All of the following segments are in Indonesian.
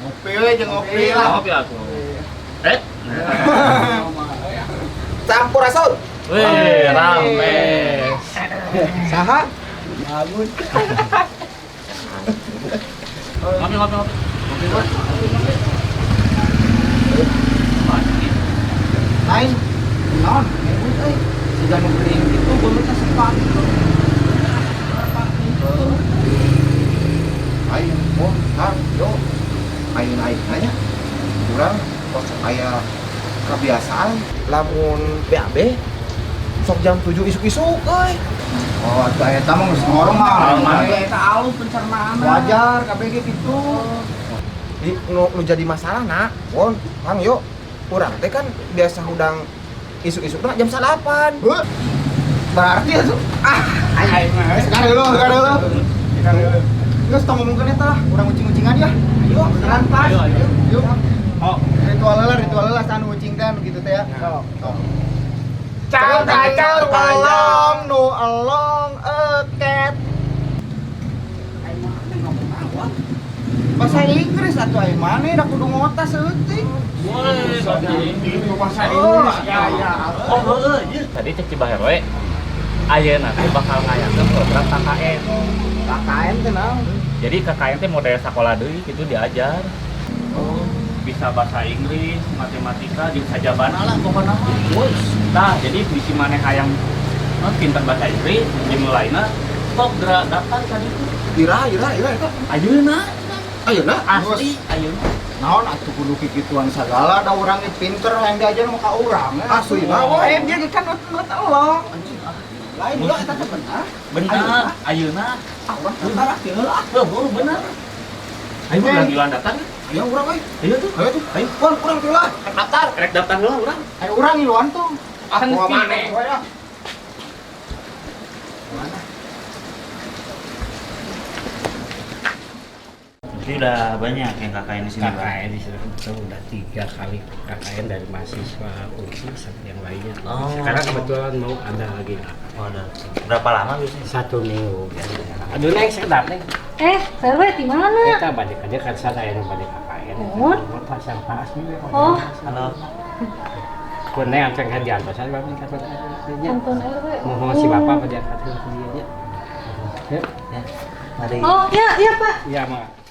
Ngopi we jeung ngopi lah. Ngopi aku. Campur asal. Wih, rame. Saha? Bagus. Ngopi. Lain. Non, euy. Siga nu geuning kitu beulutna sepat. Ayo, yo. Ayo nanya. Kurang kos aya kebiasaan lamun BAB sok jam 7 isuk-isuk euy. Oh, eta mah geus ngorong mah. Eta alus pencernaan. Wajar kabeh ge kitu. Nu jadi masalah nak, Won, Kang yo. Urang teh kan biasa hudang isuk-isukna jam 8. Berarti atuh sekarang dulu. Geus tong ngomongkeun eta lah, urang ucing-ucingan ya. Ayo, santai. Ayo. Oh, ritual lelah anu ucing kan gitu teh ya. Cang olong nu elong eket. Bahasa Inggris atuh aya mane da kudu ngotas seuting. Bahasa Inggris ya. Oh, heueuh. Tadi cek Cibaher we. Ayeuna teh bakal ngayakeun program KKN. KKN teh naon? Jadi KKN teh model sekolah deui kitu diajar. Oh, bisa bahasa Inggris, matematika, jeung sajabana lah pokona. Nah, jadi bisi maneh hayang pinter bahasa Inggris, jeung lainna sok daftar ka ditu. Ira eta. Ayeuna asli ayeuna. Naon atuh kudu kikituan sagala da urang ge pinter hayang diajar mah ka urang. Asli mah dia kan nut elong. Lain juga eta teh Bener, ayeuna. Urang tara heula. Heuh, bener. Ayo bulan daftar. Ayo urang euy. Ayo tuh. Ayo urang teh lah. Rek daftar heula urang. Ayo urang iluan tuh. Kan mana? Jadi udah banyak yang KKN di sini. KKN di sini udah 3 kali KKN dari mahasiswa UNSI sampai yang lainnya. Oh. Sekarang kebetulan mau ada lagi. Oh, ada. Berapa lama biasanya? 1 minggu. Aduh neng sekedar neng. Serwe di mana? Kita balik aja kan sana yang balik KKN. Oh. Pasang pas nih. Oh. Halo. Kuneng angkat kerjaan pasang bapak angkat kerjaan. Ampun RW. Mohon si bapak pada angkat kerjaan. Ya. Ya. Mari. Oh, iya Pak. Iya, Mak.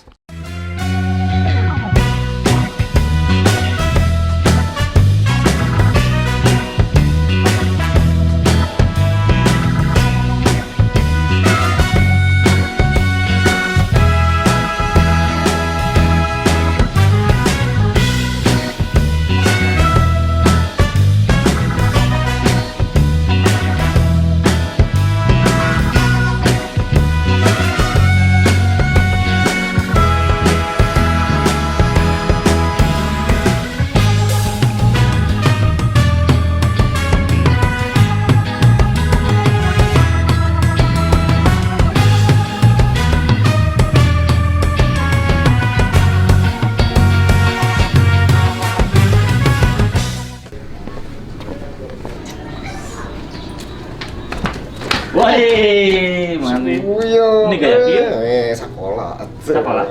Woi, mana? Ini gaya kieu. Sekolah. Sekolah?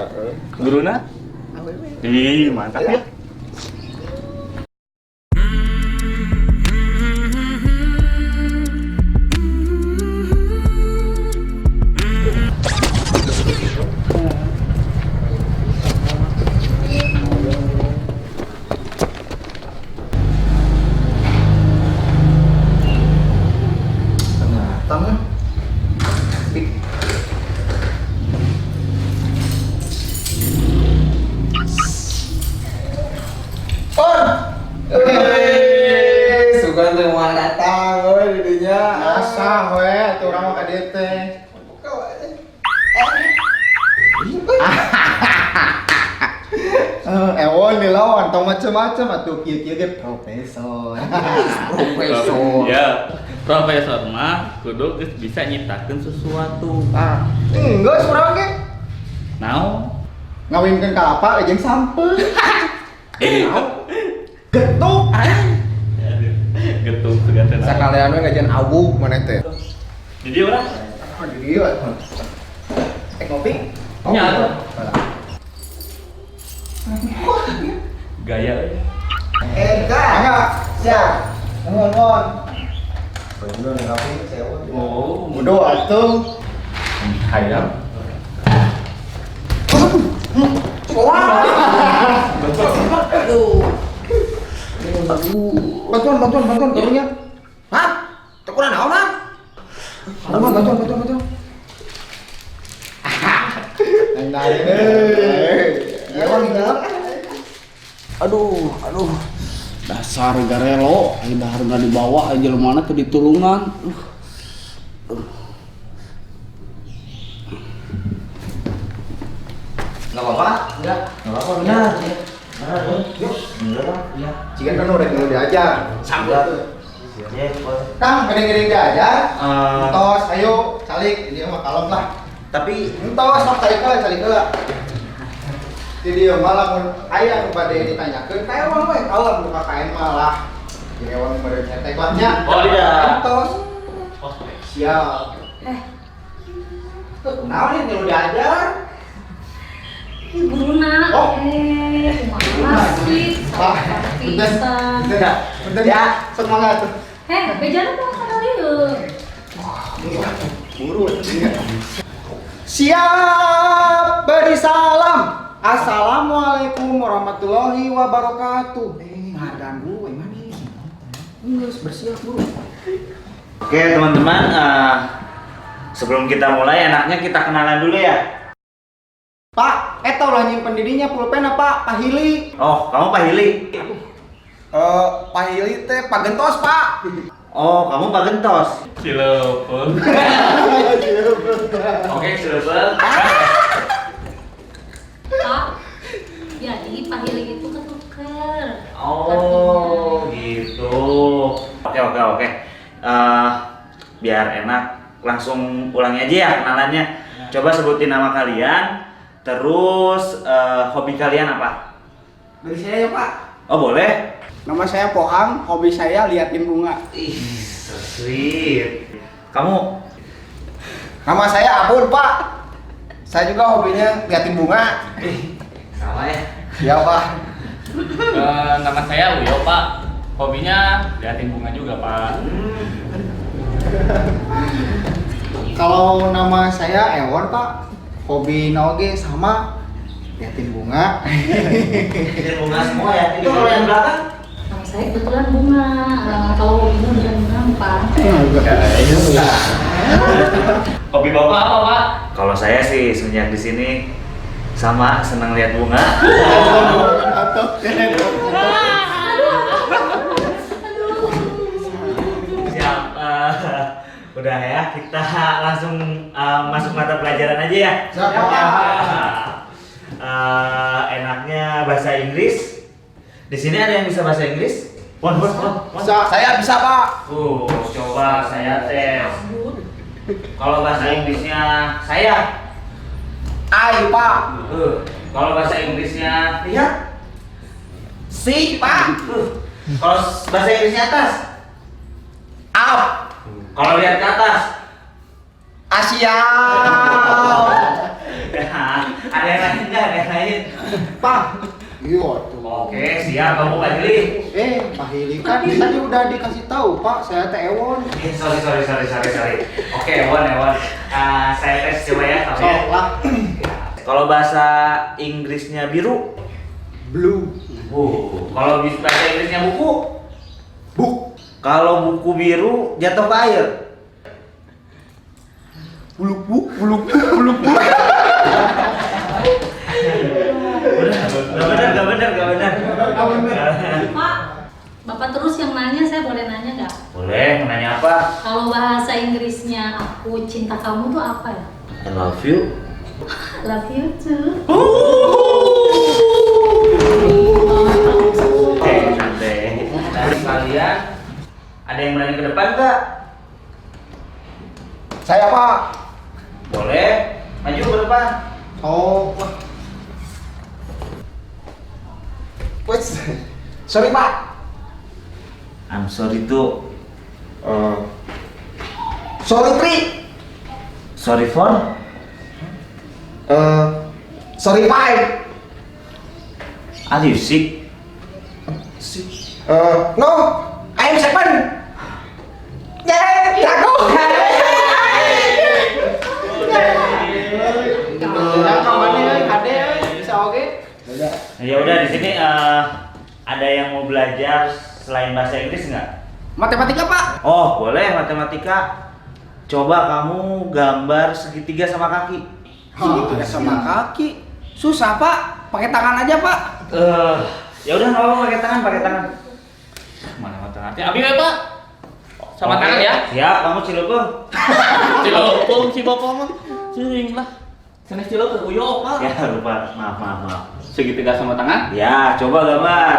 Guruna? Ih, mantap ya. Sugan teh moal datang we di dinya. Asa we atuh urang mah ka dieu teh. Ewon dilawan tong macem-macem atuh kieu-kieu ge profesor. Profesor. Ya, profesor mah kudu geus bisa nyiptakeun sesuatu. Enggak urang ge. Naon? Ngawinkeun kalapa jeung sampeu. Getuk. Getuk segan teh. Sakalian we ngajian awug maneh teh. Jadi urang Di dieu. Ngopi? nya atuh. Gaya. Enggak. Siap. Ngon. Bener nih kafe sewa. Oh, Bodoh atuh. hayam. Bantuan karunya. Hah? Tekuran naon, Hah? Bantuan. Aduh. Dasar garelo, ayeuna harga dibawa aja mana teu ditulungan. Enggak apa-apa? Enggak apa-apa benar. Yuk. Jika kan udah diajar. Sambut tuh. Kang, gede-gede diajar. Entos, ayo, calik. Ini mah kalem lah. Tapi Entos, sok calik heula. Jadi malah mun aya nu bade ditanyakeun, kae orang mah kalem nu KKN malah. Jadi orang bade cetek lah nya. Oh, tidak. Entos. Oh, Siap. Tuh, naon nih nu diajar? Ih, guruna. Oh. Kumaha sih? Pak, Pisan. Bentar ya, semangat. Bejana mau ka dieu. Buru. Siap, beri salam. Assalamualaikum warahmatullahi wabarakatuh. Ngadang dulu, emang nih. Harus bersiap dulu. oke teman-teman, sebelum kita mulai enaknya kita kenalan dulu ya. Pak, ulah nyimpen dirinya pulpen apa? Pak Hili. Oh, kamu Pak Hili. Pak Hili teh Pak Gentos, Pak. Oh, kamu Pak Gentos. Cilepeng. Oke, cilepeng. Pak. Jadi Pak Hili itu ketuker. Oh, gitu. Oke. Biar enak, langsung ulangi aja ya kenalannya. Coba sebutin nama kalian, terus hobi kalian apa? Dari saya ya, Pak. Oh, boleh. Nama saya Poang, hobi saya liatin bunga. Ih, so sweet. Kamu? Nama saya Abun, Pak. Saya juga hobinya liatin bunga. Sama ya. Ya, Pak. Nama saya Uyo, Pak. Hobinya liatin bunga juga, Pak. Kalau nama saya Ewon, Pak. Hobi naoge sama liatin bunga. Ini bunga semua ya. Itu kalau yang belakang? Nama saya kebetulan bunga. Kalau hobinya bukan gampang. Hobi Bapak apa, Pak? Kalau saya sih semenjak di sini sama senang lihat bunga. Siap. Udah ya, kita langsung masuk mata pelajaran aja ya. Siap, Pak. Enaknya bahasa Inggris. Di sini ada yang bisa bahasa Inggris? Wan. Saya bisa, Pak. Coba saya tes. Kalau bahasa Inggrisnya saya. Ai, Pak. Kalau bahasa Inggrisnya lihat. Si, Pak. Kalau bahasa Inggrisnya atas. Up. Kalau lihat ke atas. Asia. Ada yang lain nggak? Ada yang lain? Pak. Iya tuh. Oke, siap kamu Pak Hili. Pak Hili kan tadi udah dikasih tahu, Pak. Saya teh Ewon. Sorry. Oke, Ewon. Saya tes coba ya kamu ya. Sok lah. Kalau bahasa Inggrisnya biru. Blue. Kalau bahasa Inggrisnya buku. Book. Kalau buku biru jatuh ke air. Buluk. Gak bener. Pak, Bapak terus yang nanya, saya boleh nanya nggak? Boleh, menanya apa? Kalau bahasa Inggrisnya aku cinta kamu tuh apa ya? I love you. Love you too. Oke, santai. Dari kalian ada yang berani ke depan nggak? Saya, Pak. Boleh, maju ke depan. Oh, Pak. Wes. Sorry, Pak. I'm sorry tuh. Sorry, Tri. Sorry for? Sorry, Pak. Are you sick? No, I am Seven. Yeah, jago. Ya udah di sini ada yang mau belajar selain bahasa Inggris nggak? Matematika, Pak. Oh boleh matematika. Coba kamu gambar segitiga sama kaki. Segitiga sama kaki. Susah, Pak. Pakai tangan aja, Pak. Ya udah nggak apa-apa pakai tangan. Mana mata hati? Abi we, Pak. Sama tangan ya. Siap, kamu Cilupung. Cilopong si bapak mah. Sering lah. Sana cilopong uyo, Pak. Ya lupa, maaf. Segitiga sama tangan. Ya coba gambar.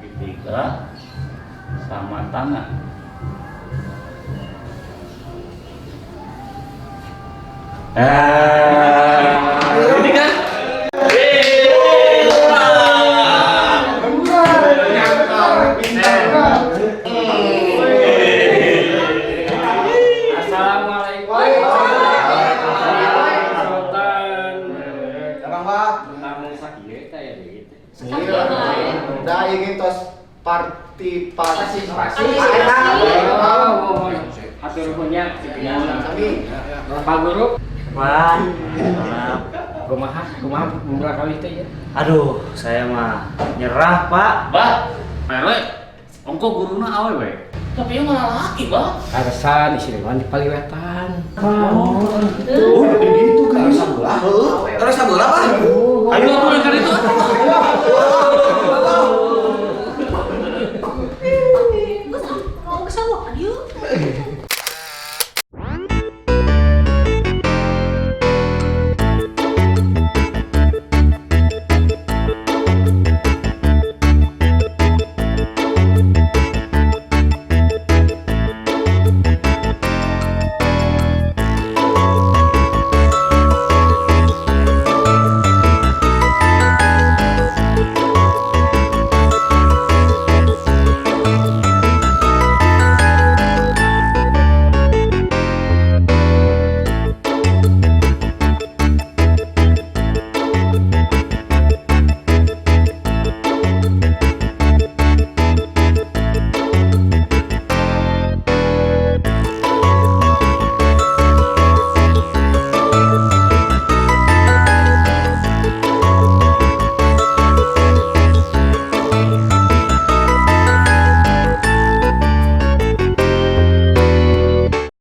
Segitiga sama tangan. Ini kan? Assalamualaikum. Abang Pak, Namun sakit kayak gitu. udah ingin tos partisipasi. Hatur nuhunnya. Kami Pak Guru, Wah, maaf. kumaha beberapa kali teh ya. Aduh, saya mah nyerah Pak. Pak, merwe. Ongko guruna awe we. Tapi yang malah laki, Bang. Arasan isi dewan di Paliwetan. gitu kan. Rasa bola, Pak. Ayo aku yang